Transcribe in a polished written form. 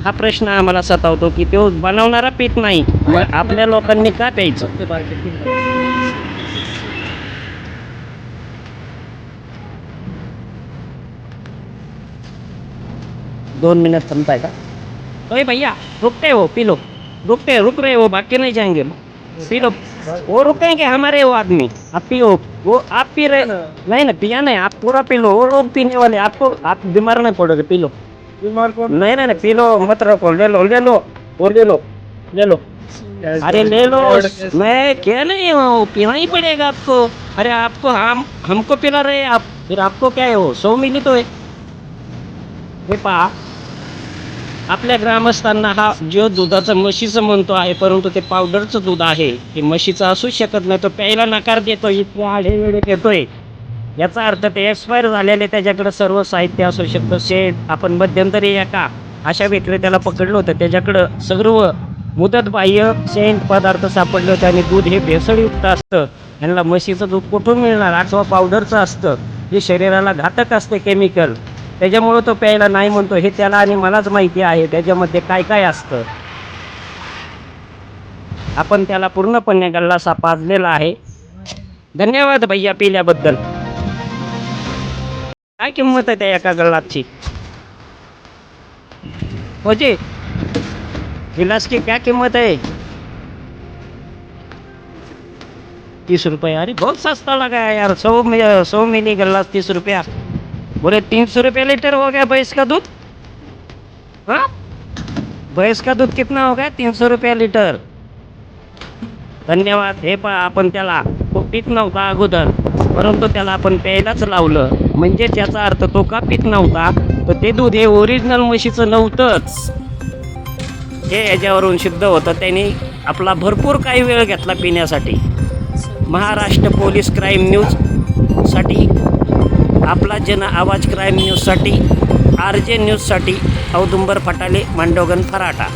हा प्रश्न आम्हाला सतावतो की तो बनवणारा पीत नाही, मग आपल्या लोकांनी का प्यायचं? 2 मिनट थांबताय का? अरे भैया रुकते हो, पी लो, रुक रहे हो, भाग के नहीं जाएंगे, पी लो। वो रुकेंगे हमारे, वो आदमी, आप पियो, वो आप पी रहे नहीं ना, पिया नहीं, आप पूरा पी लो, वो लोग पीने वाले, आपको आप बीमार नहीं पड़ोगे, पी लो। बीमार कौन? नहीं नहीं नहीं, पी लो, मत रखो, ले लो ले लो, और ले लो, ले लो, अरे ले लो। मैं क्या नहीं हूँ, पीना ही पड़ेगा आपको। अरे आपको हमको पिला रहे आप, फिर आपको क्या है, वो 100 मिली तो है। हे पहा, आपल्या ग्रामस्थांना हा जो दुधाचं म्हशीचं म्हणतो आहे, परंतु ते पावडरचं दूध आहे, हे म्हशीचं असू शकत नाही, तो प्यायला नकार देतो, इतके आढेवेढे देतोय। याचा अर्थ ते एक्सपायर झालेले त्याच्याकडे सर्व साहित्य असू शकतं। शेत आपण मध्यंतरी एका अशा विक्रेत्याला पकडलं होतं, त्याच्याकडं सर्व मुदतबाह्य सेंट पदार्थ सापडले होते आणि दूध हे भेसळयुक्त असतं। यांना म्हशीचं दूध कुठून मिळणार, अथवा पावडरचं असतं, जे शरीराला घातक असते केमिकल, त्याच्यामुळं तो प्यायला नाही म्हणतो। हे त्याला आणि मलाच माहिती आहे त्याच्यामध्ये काय काय असतं। आपण त्याला पूर्णपणे गल्लासा पाजलेला आहे। धन्यवाद भैया पिल्याबद्दल। काय किंमत आहे त्या एका गल्लाची? हो जी, गिलास की क्या कीमत है? 30 रुपये। अरे बहुत सस्ता लगा है यार, 100 मिली गल्ला 30 रुपया। बोले 300 रुपये लीटर हो गया भैंस का दूध। हाँ, भैंस का दूध कितना हो गया? 300 रुपया लीटर। धन्यवाद। हे पहा, आपण त्याला तो पीत नव्हता अगोदर, परंतु त्याला आपण प्यायलाच लावलं, म्हणजे त्याचा अर्थ तो का पीत नव्हता, तर ते दूध हे ओरिजिनल म्हशीचं नव्हतंच, हे याच्यावरून सिद्ध होतं। त्यांनी आपला भरपूर काही वेळ घेतला पिण्यासाठी। महाराष्ट्र पोलीस क्राईम न्यूजसाठी, आपला जन आवाज क्राईम न्यूजसाठी, RJ न्यूजसाठी औदुंबर फटाले, मांडोगन फराटा।